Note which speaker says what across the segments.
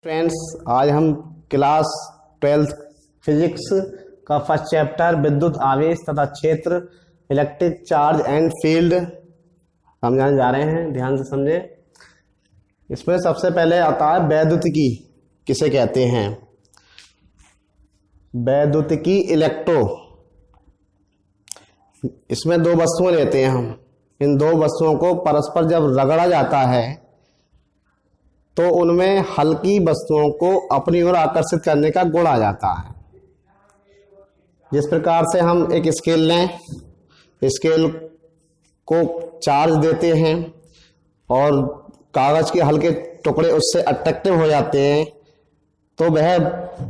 Speaker 1: Friends, आज हम class 12th physics का फर्स्ट चैप्टर विद्युत आवेश तथा क्षेत्र इलेक्ट्रिक चार्ज एंड फील्ड समझाने जा रहे हैं। ध्यान से समझे। इसमें सबसे पहले आता है वैद्युतिकी किसे कहते हैं। वैद्युतिकी इलेक्ट्रो, इसमें दो वस्तुएं लेते हैं हम। इन दो वस्तुओं को परस्पर जब रगड़ा जाता है तो उनमें हल्की वस्तुओं को अपनी ओर आकर्षित करने का गुण आ जाता है। जिस प्रकार से हम एक स्केल लें, स्केल को चार्ज देते हैं और कागज के हल्के टुकड़े उससे अट्रैक्टिव हो जाते हैं तो वह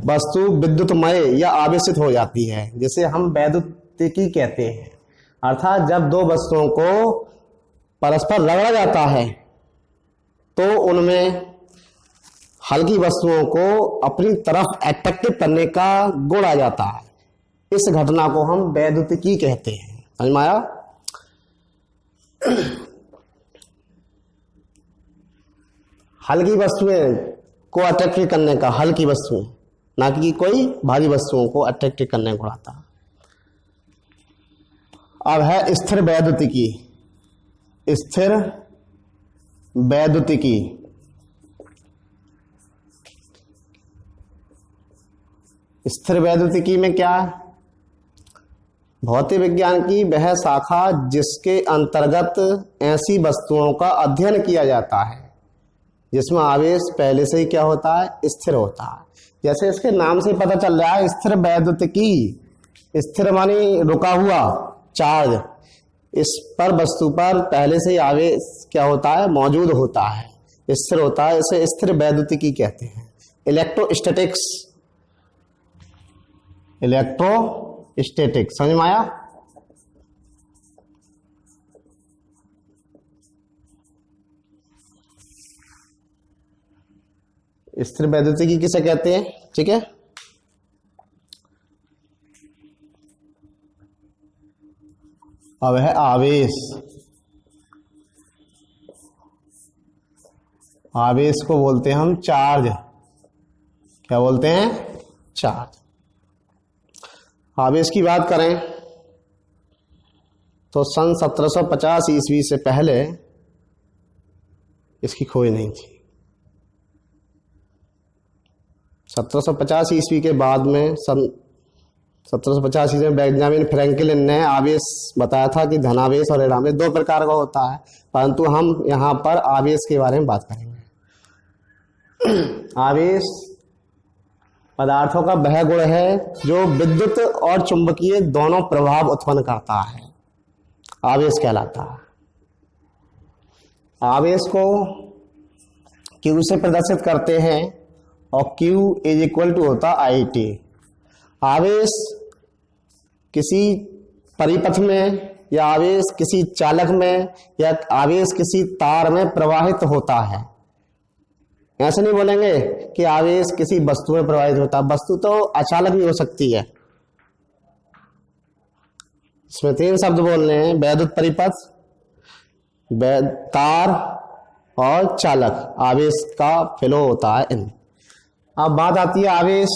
Speaker 1: वस्तु विद्युतमय या आवेशित हो जाती है, जिसे हम वैद्युतिकी कहते हैं। अर्थात जब दो वस्तुओं को परस्पर रगड़ा जाता है तो उनमें हल्की वस्तुओं को अपनी तरफ अट्रैक्टिव करने का गुण आ जाता है। इस घटना को हम वैद्युतिकी कहते हैं। समझ में आया? हल्की वस्तुएं को अट्रैक्टिव करने का, हल्की वस्तुएं, ना कि कोई भारी वस्तुओं को अट्रैक्टिव करने का गुण आता है। अब है स्थिर वैद्युतिकी। स्थिर वैद्युतिकी स्थिर वैद्युतिकी में क्या है? भौतिक विज्ञान की वह शाखा जिसके अंतर्गत ऐसी वस्तुओं का अध्ययन किया जाता है जिसमें आवेश पहले से ही क्या होता है? स्थिर होता है। जैसे इसके नाम से पता चल रहा है स्थिर वैद्युतिकी। स्थिर मानी रुका हुआ चार्ज, इस पर वस्तु पर पहले से ही आवेश क्या होता है? मौजूद होता है, स्थिर होता है। इसे स्थिर वैद्युतिकी कहते हैं। इलेक्ट्रोस्टैटिक्स, इलेक्ट्रोस्टैटिक्स समझ में आया? स्थिर वैद्युतिकी किसे कहते हैं? ठीक है, अब है आवेश। आवेश को बोलते हैं हम चार्ज। क्या बोलते हैं? चार्ज। आवेश की बात करें तो सन 1750 ईस्वी से पहले इसकी खोज नहीं थी। 1750 ईस्वी के बाद में सन 1750 ईस्वी में बेंजामिन फ्रैंकलिन ने आवेश बताया था कि धनावेश और ऋणावेश दो प्रकार का होता है, परंतु हम यहाँ पर आवेश के बारे में बात करेंगे। आवेश पदार्थों का वह गुण है जो विद्युत और चुंबकीय दोनों प्रभाव उत्पन्न करता है, आवेश कहलाता है। आवेश को Q से प्रदर्शित करते हैं और Q इज इक्वल टू होता IT। आवेश किसी परिपथ में या आवेश किसी चालक में या आवेश किसी तार में प्रवाहित होता है। ऐसे नहीं बोलेंगे कि आवेश किसी वस्तु में प्रवाहित होता है। वस्तु तो अचालक भी हो सकती है। इसमें तीन शब्द बोलने हैं: वैद्युत परिपथ, तार और चालक। आवेश का फ्लो होता है इन। अब बात आती है आवेश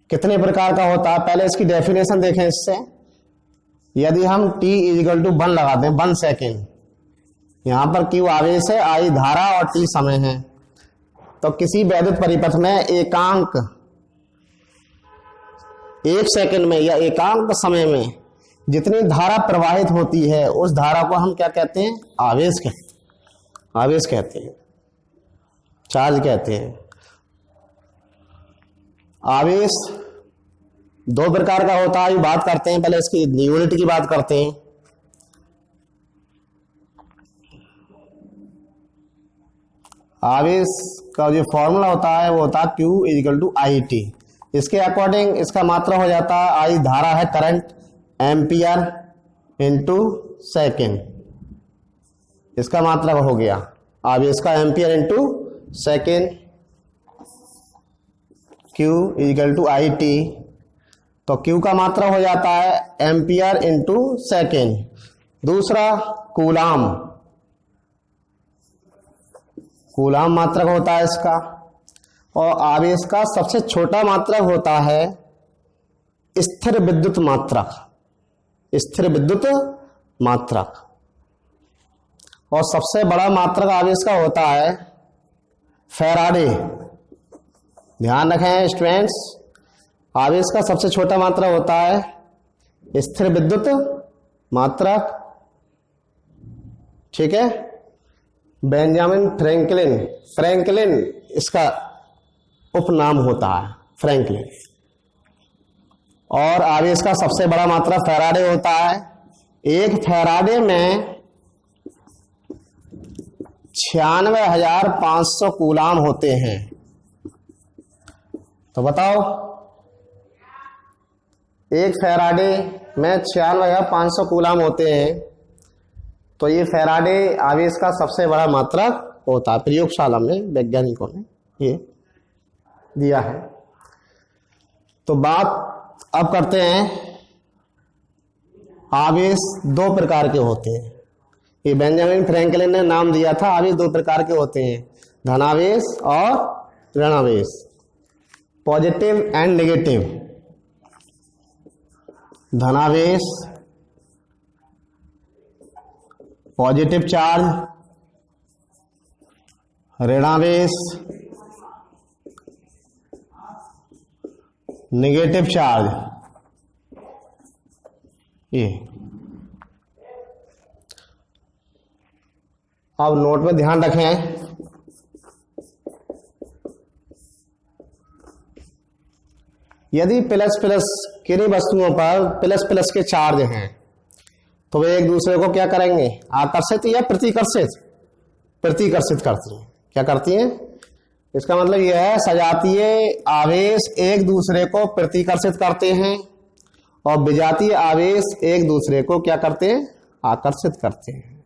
Speaker 1: कितने प्रकार का होता है। पहले इसकी डेफिनेशन देखें। इससे यदि हम t इजिकल टू 1 लगा दें, 1 सेकेंड, यहां पर Q आवेश है, I धारा और T समय है, तो किसी वैद्युत परिपथ में एकांक 1 सेकंड में या एकांक समय में जितनी धारा प्रवाहित होती है उस धारा को हम क्या कहते हैं? आवेश कहते हैं। आवेश कहते हैं, चार्ज कहते हैं। आवेश दो प्रकार का होता है, बात करते हैं। पहले इसकी यूनिट की बात करते हैं। आवेश का जो फॉर्मूला होता है वो होता है Q इजिकल टू IT। इसके अकॉर्डिंग इसका मात्रा हो जाता है, I धारा है, करंट, एम्पियर इंटू सेकेंड। इसका मात्रा हो गया आवेश का ampere into second. Q is equal to IT, तो Q का मात्रा हो जाता है एम्पियर इंटू सेकेंड। दूसरा कूलाम, कूलाम मात्रक होता है इसका। और आवेश का सबसे छोटा मात्रक होता है स्थिर विद्युत मात्रक, स्थिर विद्युत मात्रक। और सबसे बड़ा मात्रक आवेश का होता है फैराडे। ध्यान रखें स्टूडेंट्स, आवेश का सबसे छोटा मात्रक होता है स्थिर विद्युत मात्रक। ठीक है, बेंजामिन फ्रैंकलिन, फ्रैंकलिन इसका उपनाम होता है, फ्रैंकलिन। और आवेश का सबसे बड़ा मात्रक फैराडे होता है। एक फैराडे में 96,500 कूलाम होते हैं। तो बताओ, एक फैराडे में 96,500 कूलाम होते हैं, तो ये फैराडे आवेश का सबसे बड़ा मात्रक होता है। प्रयोगशाला में वैज्ञानिकों ने ये दिया है। तो बात अब करते हैं, आवेश दो प्रकार के होते हैं। ये बेंजामिन फ्रैंकलिन ने नाम दिया था, आवेश दो प्रकार के होते हैं, धनावेश और ऋणावेश, पॉजिटिव एंड नेगेटिव। धनावेश पॉजिटिव चार्ज, ऋणावेश नेगेटिव चार्ज। ये अब नोट में ध्यान रखें, यदि प्लस प्लस किन्हीं वस्तुओं पर प्लस प्लस के चार्ज हैं तो वे एक दूसरे को क्या करेंगे, आकर्षित या प्रतिकर्षित, प्रतिकर्षित करती हैं। क्या करती हैं? इसका मतलब यह है सजातीय आवेश एक दूसरे को प्रतिकर्षित करते हैं और विजातीय आवेश एक दूसरे को क्या करते हैं, आकर्षित करते हैं।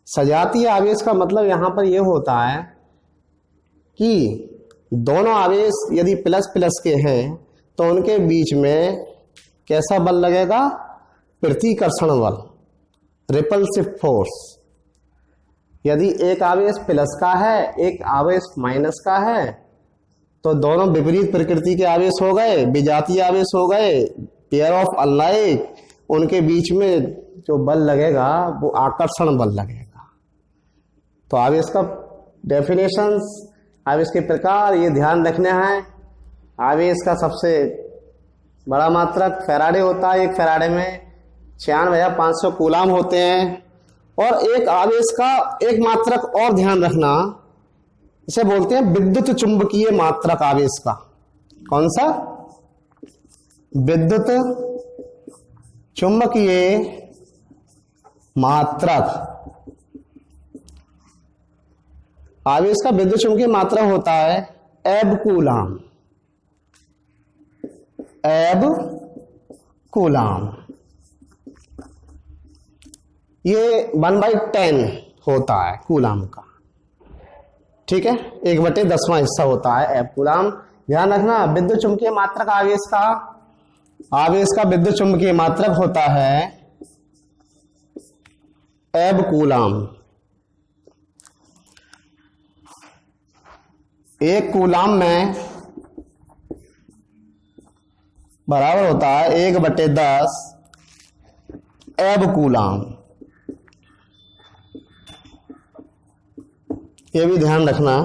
Speaker 1: सजातीय आवेश का मतलब यहां पर यह होता है कि दोनों आवेश यदि प्लस प्लस के हैं तो उनके बीच में कैसा बल लगेगा, प्रतिकर्षण बल, रिपल्सिव फोर्स। यदि एक आवेश प्लस का है, एक आवेश माइनस का है, तो दोनों विपरीत प्रकृति के आवेश हो गए, विजातीय आवेश हो गए, पेयर ऑफ अलाइक। उनके बीच में जो बल लगेगा वो आकर्षण बल लगेगा। तो आवेश का डेफिनेशंस, आवेश के प्रकार ये ध्यान रखने हैं। आवेश का सबसे बड़ा मात्रक फैराडे होता है। एक फैराडे में 96,500 कूलाम होते हैं। और एक आवेश का एक मात्रक और ध्यान रखना, इसे बोलते हैं विद्युत चुंबकीय मात्रक आवेश का। कौन सा? विद्युत चुंबकीय मात्रक। आवेश का विद्युत चुंबकीय मात्रक होता है एब कूलाम, एब कूलाम। ये 1/10 होता है कूलाम का। ठीक है, 1/10वां हिस्सा होता है एब कूलाम। ध्यान रखना, विद्युत चुंबकीय मात्रक आवेश का विद्युत चुंबकीय मात्रक होता है एब कूलाम। एक कूलाम में बराबर होता है 1/10 एब कूलाम। ये भी ध्यान रखना।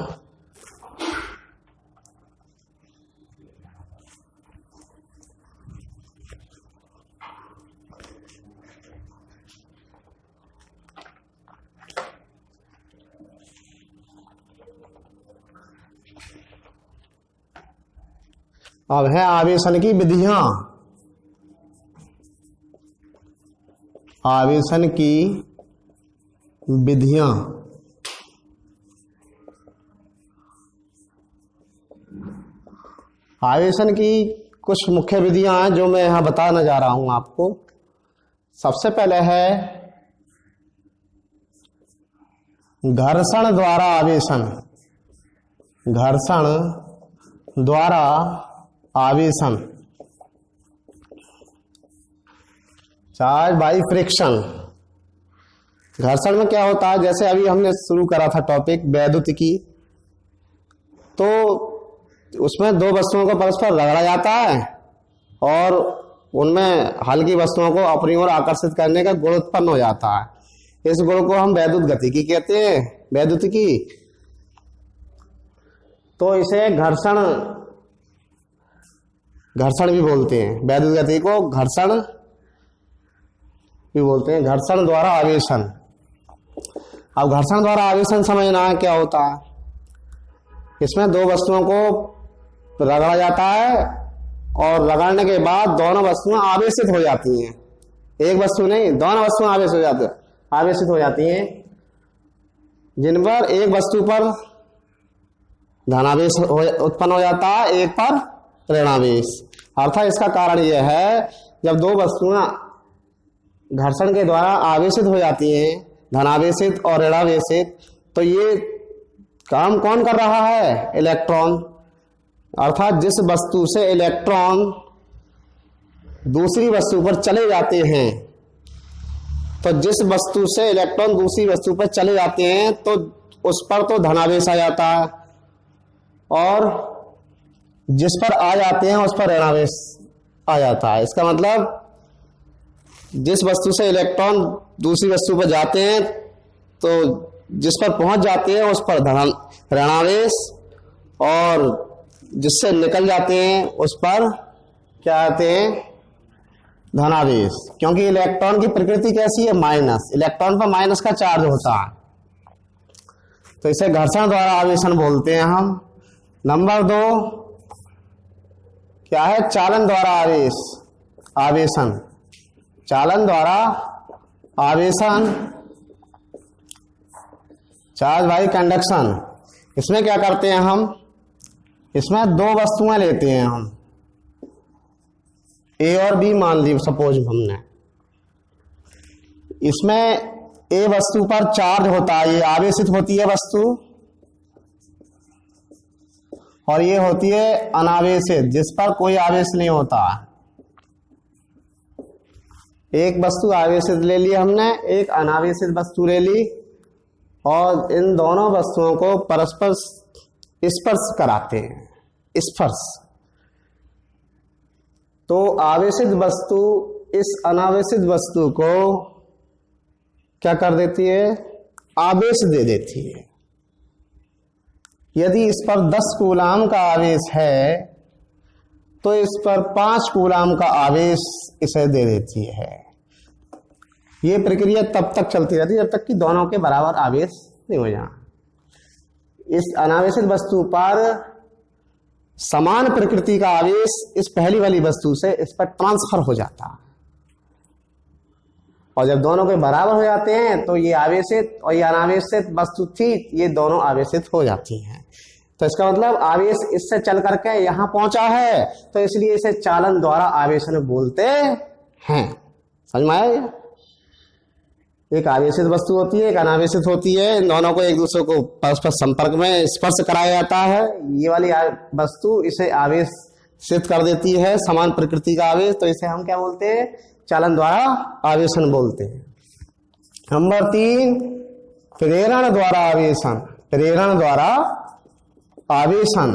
Speaker 1: अब है आवेशन की विधियां। आवेशन की विधियां। आवेशन की कुछ मुख्य विधियां हैं जो मैं यहां बताने जा रहा हूं आपको। सबसे पहले है घर्षण द्वारा आवेशन। घर्षण द्वारा आवेशन, चार्ज बाई फ्रिक्शन। घर्षण में क्या होता है, जैसे अभी हमने शुरू करा था टॉपिक वैद्युतिकी, तो उसमें दो वस्तुओं को परस्पर रगड़ा जाता है और उनमें हल्की वस्तुओं को अपनी ओर आकर्षित करने का गुण उत्पन्न हो जाता है। इस गुण को हम वैद्युत गतिकी कहते हैं, वैद्युतिकी। तो इसे घर्षण भी बोलते हैं, वैद्युत गति को घर्षण भी बोलते हैं, घर्षण द्वारा आवेशन। अब घर्षण द्वारा आवेशन समझना है क्या होता है। इसमें दो वस्तुओं को रगड़ा जाता है और रगड़ने के बाद दोनों वस्तुएं आवेशित हो जाती हैं। एक वस्तु नहीं, दोनों वस्तुएं आवेशित हो जाती हैं, जिन पर एक वस्तु पर धनावेश उत्पन्न हो जाता है, एक पर ऋणावेश। अर्थात इसका कारण यह है, जब दो वस्तुएं घर्षण के द्वारा आवेशित हो जाती हैं, धनावेशित और ऋणावेशित, तो ये काम कौन कर रहा है? इलेक्ट्रॉन। अर्थात जिस वस्तु से इलेक्ट्रॉन दूसरी वस्तु पर चले जाते हैं, तो जिस वस्तु से इलेक्ट्रॉन दूसरी वस्तु पर चले जाते हैं तो उस पर तो धनावेश आ जाता है, और जिस पर आ जाते हैं उस पर ऋणावेश आ जाता है। इसका मतलब जिस वस्तु से इलेक्ट्रॉन दूसरी वस्तु पर जाते हैं तो जिस पर पहुंच जाते हैं उस पर ऋणावेश, और जिससे निकल जाते हैं उस पर क्या आते हैं? धनावेश। क्योंकि इलेक्ट्रॉन की प्रकृति कैसी है? माइनस। इलेक्ट्रॉन पर माइनस का चार्ज होता है, तो इसे घर्षण द्वारा आवेशन बोलते हैं हम। नंबर 2 क्या है? चालन द्वारा आवेशन। चालन द्वारा आवेशन, चार्ज बाई कंडक्शन। इसमें क्या करते हैं हम? इसमें दो वस्तुएं लेते हैं हम, ए और बी मान ली सपोज हमने। इसमें ए वस्तु पर चार्ज होता है, ये आवेशित होती है वस्तु, और ये होती है अनावेशित, जिस पर कोई आवेश नहीं होता। एक वस्तु आवेशित ले ली हमने, एक अनावेशित वस्तु ले ली, और इन दोनों वस्तुओं को परस्पर स्पर्श कराते हैं, स्पर्श। तो आवेशित वस्तु इस अनावेशित वस्तु को क्या कर देती है? आवेश दे देती है। यदि इस पर 10 कूलाम का आवेश है तो इस पर 5 कूलाम का आवेश इसे दे देती है। ये प्रक्रिया तब तक चलती रहती है जब तक कि दोनों के बराबर आवेश नहीं हो जाए। इस अनावेशित वस्तु पर समान प्रकृति का आवेश इस पहली वाली वस्तु से इस पर ट्रांसफर हो जाता है, और जब दोनों के बराबर हो जाते हैं तो ये आवेशित और ये अनावेशित वस्तु थी, ये दोनों आवेशित हो जाती हैं। तो इसका मतलब आवेश इससे चल करके यहां पहुंचा है, तो इसलिए इसे चालन द्वारा आवेशन बोलते हैं। समझ में आया? एक आवेशित वस्तु होती है, एक अनावेशित होती है, इन दोनों को एक दूसरे को परस्पर संपर्क में स्पर्श कराया जाता है। ये वाली वस्तु इसे आवेशित कर देती है, समान प्रकृति का आवेश, तो इसे हम क्या बोलते हैं? चालन द्वारा आवेशन बोलते हैं। नंबर 3 प्रेरण द्वारा आवेशन। प्रेरण द्वारा आवेशन,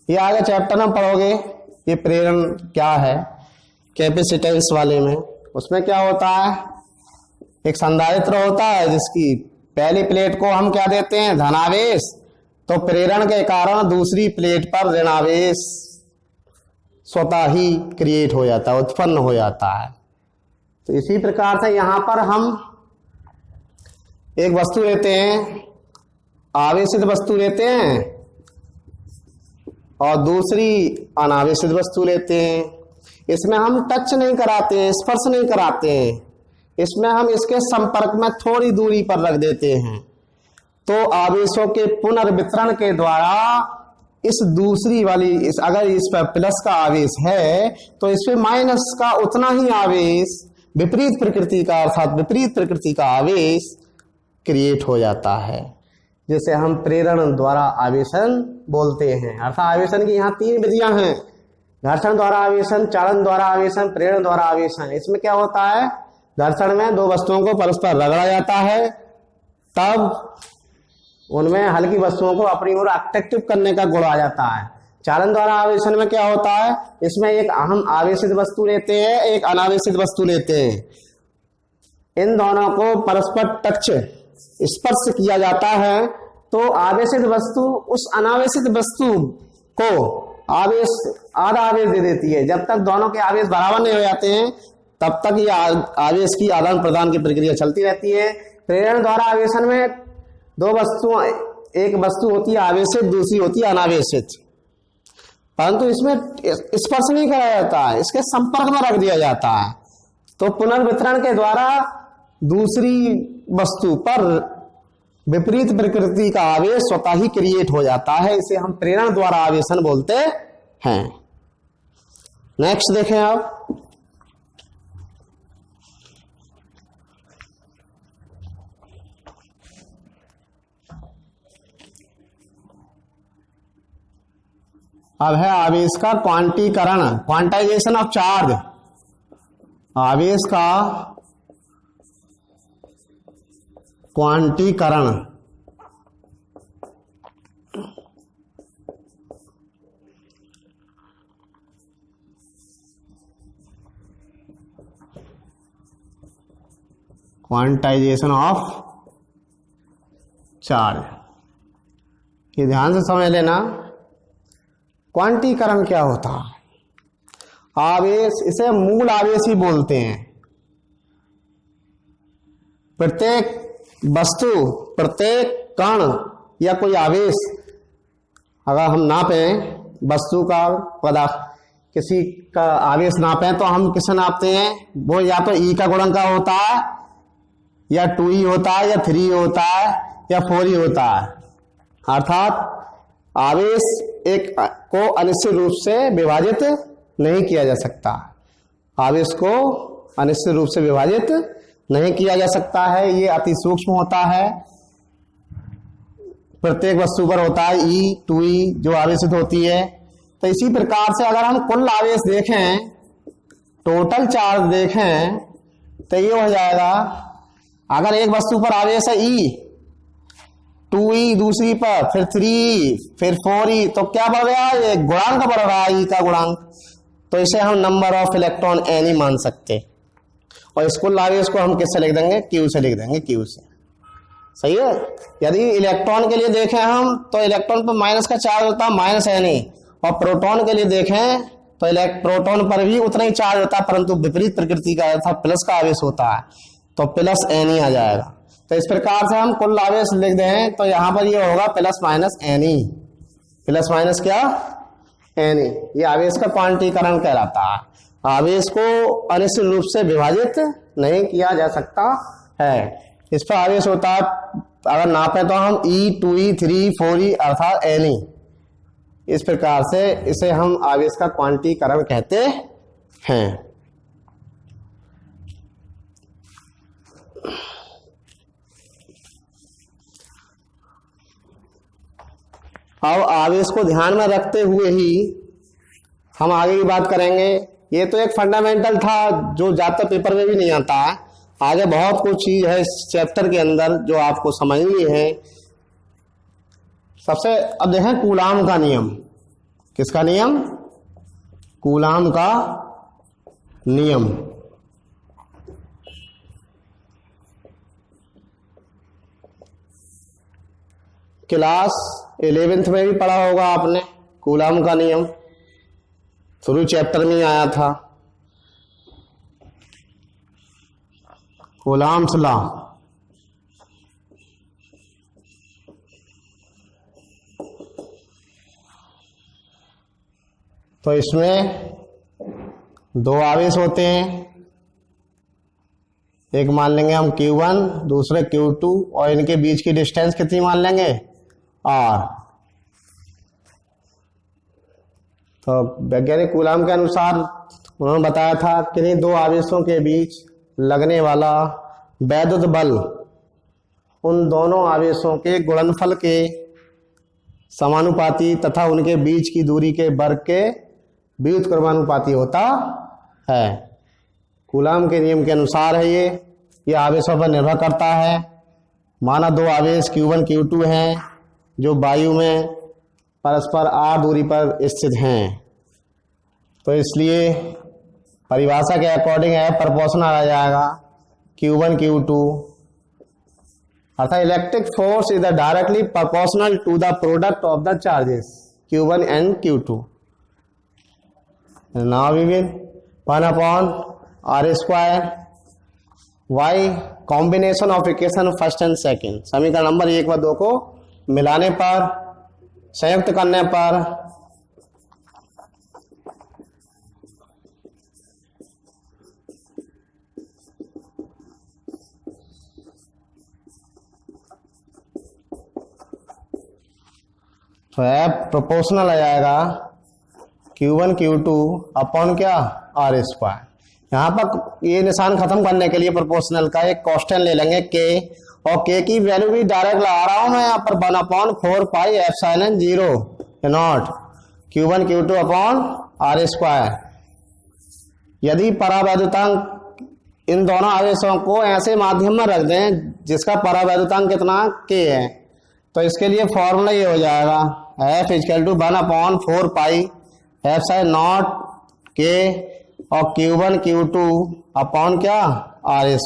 Speaker 1: ये आगे चैप्टर में पढ़ोगे, ये प्रेरण क्या है कैपेसिटेंस वाले में। उसमें क्या होता है? एक संधारित्र होता है जिसकी पहली प्लेट को हम क्या देते हैं? धनावेश। तो प्रेरण के कारण दूसरी प्लेट पर ऋणावेश स्वतः ही क्रिएट हो जाता है, उत्पन्न हो जाता है। तो इसी प्रकार से यहां पर हम एक वस्तु लेते हैं, आवेशित वस्तु लेते हैं, और दूसरी अनावेशित वस्तु लेते हैं। इसमें हम टच नहीं कराते हैं, स्पर्श नहीं कराते हैं, इसमें हम इसके संपर्क में थोड़ी दूरी पर रख देते हैं। तो आवेशों के पुनर्वितरण के द्वारा इस दूसरी वाली अगर इस पर प्लस का आवेश है तो इसमें माइनस का उतना ही आवेश विपरीत प्रकृति का, अर्थात विपरीत प्रकृति का आवेश क्रिएट हो जाता है, जिसे हम प्रेरण द्वारा आवेशन बोलते हैं। अर्थात आवेशन की यहाँ 3 विधियां हैं: घर्षण द्वारा आवेशन, चालन द्वारा आवेशन, प्रेरण द्वारा आवेशन। इसमें क्या होता है? घर्षण में दो वस्तुओं को परस्पर रगड़ा जाता है, तब उनमें हल्की वस्तुओं को अपनी ओर अट्रैक्टिव करने का गुण आ जाता है। चालन द्वारा आवेशन में क्या होता है, इसमें एक हम आवेशित वस्तु लेते हैं, एक अनावेशित वस्तु लेते हैं। इन दोनों को परस्पर टच स्पर्श किया जाता है तो आवेशित वस्तु उस अनावेशित वस्तु को आवेश आधा आवेश दे देती है। जब तक दोनों के आवेश बराबर नहीं हो जाते हैं तब तक ये आवेश की आदान प्रदान की प्रक्रिया चलती रहती है। प्रेरण द्वारा आवेशन में दो वस्तुओं, एक वस्तु होती है आवेशित, दूसरी होती है अनावेशित, परंतु इसमें स्पर्श नहीं करा जाता है, इसके संपर्क में रख दिया जाता है। तो पुनर्वितरण के द्वारा दूसरी वस्तु पर विपरीत प्रकृति का आवेश स्वतः ही क्रिएट हो जाता है, इसे हम प्रेरण द्वारा आवेशन बोलते हैं। नेक्स्ट देखें आप, अब है आवेश का क्वांटीकरण, क्वांटाइजेशन ऑफ चार्ज। आवेश का क्वांटीकरण। क्वांटाइजेशन ऑफ चार्ज, ये ध्यान से समझ लेना। क्वांटीकरण क्या होता है? आवेश, इसे मूल आवेश ही बोलते हैं। प्रत्येक वस्तु, प्रत्येक कण या कोई आवेश अगर हम नापें, वस्तु का पदार्थ किसी का आवेश नापें तो हम किसे नापते हैं? वो या तो ई का गुणन का होता है, या 2e होता है, या 3 होता है, या 4e होता है। अर्थात आवेश एक को अनिश्चित रूप से विभाजित नहीं किया जा सकता। आवेश को अनिश्चित रूप से विभाजित नहीं किया जा सकता है, ये अति सूक्ष्म होता है, प्रत्येक वस्तु पर होता है ई 2e जो आवेशित होती है। तो इसी प्रकार से अगर हम कुल आवेश देखें, टोटल चार्ज देखें, तो ये हो जाएगा, अगर एक वस्तु पर आवेश है ई, 2e दूसरी पर, फिर 3e, फिर 4e, तो क्या बढ़ गया? ये गुणांक बढ़ रहा है, ई का गुणांक। तो इसे हम नंबर ऑफ इलेक्ट्रॉन एन ही मान सकते, और इस कुल आवेश को हम किससे लिख देंगे? क्यू से लिख देंगे, क्यू से। सही है। यदि इलेक्ट्रॉन के लिए देखें हम, तो इलेक्ट्रॉन पर माइनस का चार्ज होता है माइनस एन ही, और प्रोटॉन के लिए देखें तो प्रोटॉन पर भी उतना ही चार्ज होता है, परंतु विपरीत प्रकृति का अर्थात प्लस का आवेश होता है, तो प्लस एन ही आ जाएगा। तो इस प्रकार से हम कुल आवेश लिख दें तो यहां पर ये होगा plus minus N E, plus minus क्या? N E. ये आवेश का क्वांटीकरण कहलाता है। आवेश को अनिश्चित रूप से विभाजित नहीं किया जा सकता है। इस पर आवेश होता है, अगर नापे तो हम ई 2e 3e 4e अर्थात एन ई। इस प्रकार से इसे हम आवेश का क्वांटीकरण कहते हैं। अब आवेश को ध्यान में रखते हुए ही हम आगे की बात करेंगे। ये तो एक फंडामेंटल था जो ज्यादातर पेपर में भी नहीं आता है। आगे बहुत कुछ चीज है इस चैप्टर के अंदर जो आपको समझनी है। सबसे अब देखें कूलाम का नियम। किसका नियम? कूलाम का नियम। क्लास 11th में भी पढ़ा होगा आपने कूलाम का नियम, शुरू चैप्टर में आया था। Coulombs law. तो इसमें दो आवेश होते हैं, एक मान लेंगे हम Q1, दूसरे Q2, और इनके बीच की डिस्टेंस कितनी मान लेंगे? R। तो वैज्ञानिक कूलाम के अनुसार उन्होंने बताया था कि दो आवेशों के बीच लगने वाला वैद्युत बल उन दोनों आवेशों के गुणनफल के समानुपाती तथा उनके बीच की दूरी के वर्ग के व्युत्क्रमानुपाती होता है। कूलाम के नियम के अनुसार है ये आवेशों पर निर्भर करता है। माना दो आवेश Q1 Q2 हैं जो वायु में परस्पर r दूरी पर स्थित हैं, तो इसलिए परिभाषा के अकॉर्डिंग है प्रोपोर्शनल आ जाएगा Q1 Q2, अर्थात electric force is directly proportional to the product of the charges Q1 and Q2। Now we will 1/r² y combination of equation first and second, समीकरण नंबर 1 व 2 को मिलाने पर, संयुक्त करने पर तो है प्रोपोर्शनल आ जाएगा Q1 Q2 अपॉन क्या r²। यहाँ पर ये निशान खत्म करने के लिए प्रोपोर्शनल का एक कांस्टेंट ले लेंगे k, और k की वैल्यू भी डायरेक्ट लगा रहा हूं मैं यहाँ पर 1/4 pi epsilon 0 not Q1 Q2 upon r²। यदि परावैद्युतांक इन दोनों आवेशों को ऐसे माध्यम में रख दें जिसका परावैद्युतांक कितना k है, तो इसके लिए फॉर्मूला ये हो जाएगा F = 1/4 pi epsilon not k और Q1 Q2 अपॉन क्या r²।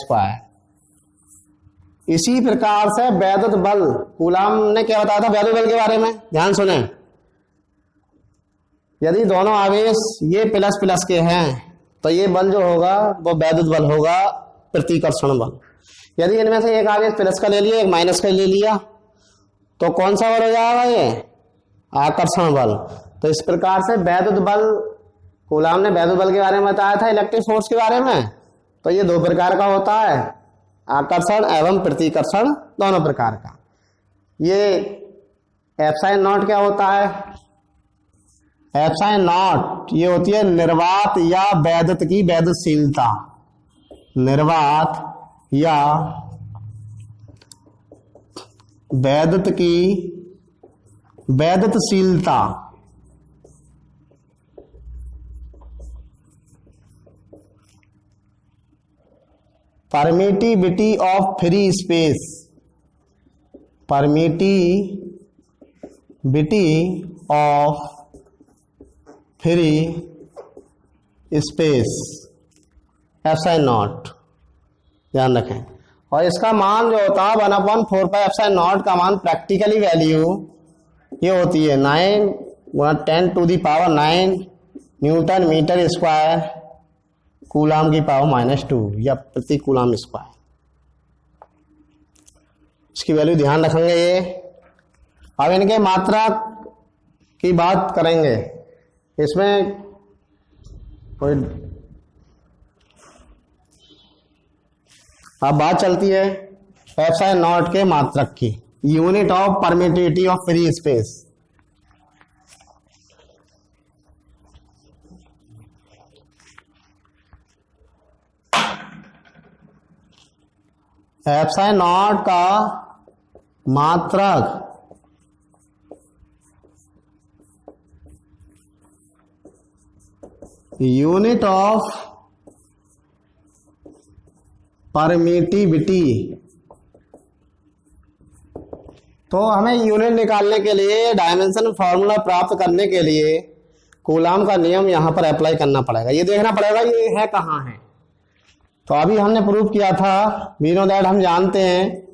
Speaker 1: इसी प्रकार से वैद्युत बल, कूलाम ने क्या बताया था वैद्युत बल के बारे में, ध्यान सुने। यदि दोनों आवेश ये प्लस प्लस के हैं तो ये बल जो होगा वो वैद्युत बल होगा, प्रतिकर्षण बल। यदि इनमें से एक आवेश प्लस का ले लिया, एक माइनस का ले लिया, तो कौन सा बल हो जाएगा, ये आकर्षण बल। तो इस प्रकार से वैद्युत बल, कूलाम ने वैद्युत बल के बारे में बताया था इलेक्ट्रिक फोर्स के बारे में, तो ये 2 प्रकार का होता है, आकर्षण एवं प्रतिकर्षण दोनों प्रकार का। ये एप्सिलॉन नॉट क्या होता है, एप्सिलॉन नॉट ये होती है निर्वात या वैद्युत की वैद्युतशीलता, निर्वात या वैद्युत की वैद्युतशीलता। Permittivity of free space, permittivity of free space epsilon naught, ध्यान रखें। और इसका मान जो होता है 1/4 पाई एप्सिलॉन नॉट का मान प्रैक्टिकली वैल्यू ये होती है 9 × 10⁻⁹ न्यूटन मीटर स्क्वायर कूलाम की पावर -2 या प्रति कूलाम स्क्वायर। इसकी वैल्यू ध्यान रखेंगे ये। अब इनके मात्रा की बात करेंगे, इसमें कोई अब बात चलती है एप्सिलॉन नॉट के मात्रक की, unit of permittivity of free space. Epsilon not का मात्रक यूनिट ऑफ परमिटिविटी। तो हमें यूनिट निकालने के लिए, डायमेंशन फॉर्मूला प्राप्त करने के लिए कूलाम का नियम यहां पर अप्लाई करना पड़ेगा। ये देखना पड़ेगा ये है कहां है। तो अभी हमने प्रूव किया था, वी नो दैट, हम जानते हैं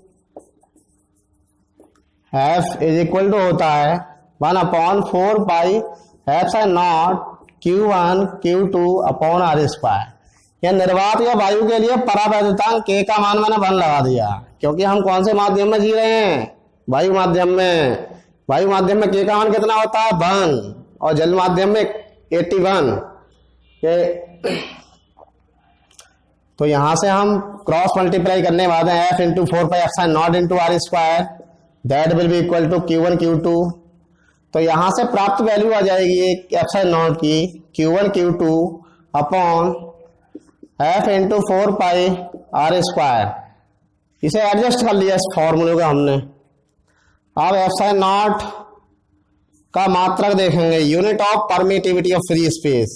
Speaker 1: F = होता है 1/4 pi epsilon not Q1 Q2 upon r²। यह निर्वात या वायु के लिए परावैद्युतांक k का मान मैंने 1 लगा दिया, क्योंकि हम कौन से माध्यम में जी रहे हैं, वायु माध्यम में। वायु माध्यम में k का मान कितना होता है 1, और जल माध्यम में 81। तो यहां से हम क्रॉस मल्टीप्लाई करने वाले हैं F × 4 pi epsilon naught × r², that will be equal to Q1 Q2। तो यहां से प्राप्त वैल्यू आ जाएगी एप्सिलॉन नॉट की Q1 Q2 अपॉन F × 4 पाई r²। इसे एडजस्ट कर लिया इस फॉर्मूले का हमने। अब एप्सिलॉन नॉट का मात्रक देखेंगे, unit of permittivity of free space.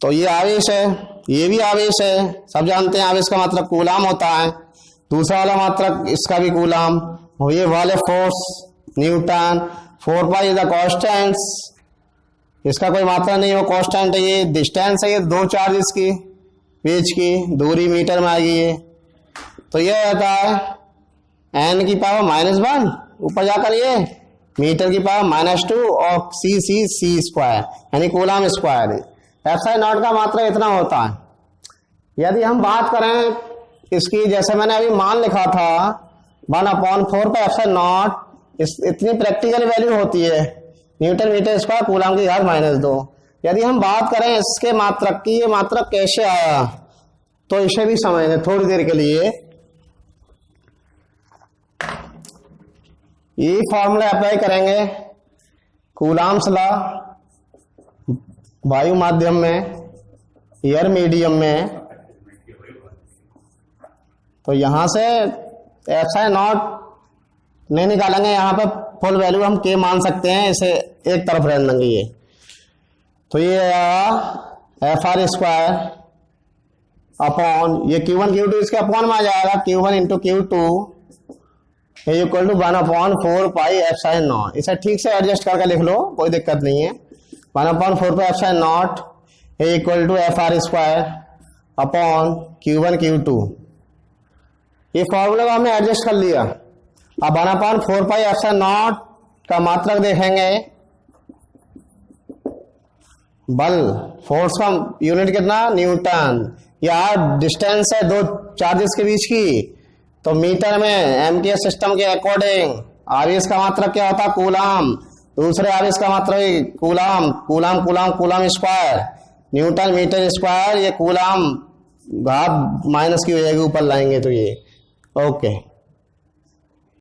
Speaker 1: तो ये आवेश है, ये भी आवेश है, सब जानते हैं आवेश का मात्रक कूलाम होता है। दूसरा वाला मात्रक इसका भी कूलाम, और ये वाले force Newton, 4 pi is the constants, इसका कोई मात्रा नहीं हो, कांस्टेंट है। ये डिस्टेंस है, ये दो चार्जेस की बीच की दूरी मीटर में आएगी ये, तो ये आता है n की पावर -1, ऊपर जाकर ये मीटर की पावर -2 और c स्क्वायर यानी कूलम स्क्वायर। एप्सिलॉन नॉट का मात्रा इतना होता है। यदि हम बात करें इसकी, जैसे मैंने अभी मान लिखा था 1/4 पर एप्सिलॉन नॉट, इतनी प्रैक्टिकल वैल्यू होती है न्यूटन मीटर स्क्वायर कूलम की घात -2। यदि हम बात करें इसके मात्रक की, ये मात्रक कैसे आया, तो इसे भी समझने थोड़ी देर के लिए। ये फॉर्मूला अप्लाई करेंगे कूलम्स लॉ, वायु माध्यम में, एयर मीडियम में, तो यहां से एप्सिलॉन नॉट नहीं निकालेंगे, यहाँ पर फुल वैल्यू हम के मान सकते हैं, इसे एक तरफ रख देंगे ये, तो ये FR स्क्वायर अपॉन ये Q1 Q2 इसके अपॉन में आ जाएगा, Q1 into Q2 equal to 1/4 pi epsilon naught. इसे ठीक से एडजस्ट करके लिख लो, कोई दिक्कत नहीं है। 1/4 pi epsilon naught equal to FR square upon Q1 Q2। ये फॉर्मूला को हमने एडजस्ट कर लिया। अब 1/4 पाई एप्सिलॉन नॉट का मात्रक देखेंगे, बल फोर्स का यूनिट कितना, न्यूटन। यार डिस्टेंस है दो चार्जेस के बीच की, तो मीटर में एमटीएस सिस्टम के अकॉर्डिंग आवेश का मात्रक क्या होता है, कूलम। दूसरे आवेश का मात्रक coulomb, coulomb coulomb coulomb square, newton metre square, ये कूलम घात माइनस की हो जाएगी ऊपर लाएंगे तो ये ओके।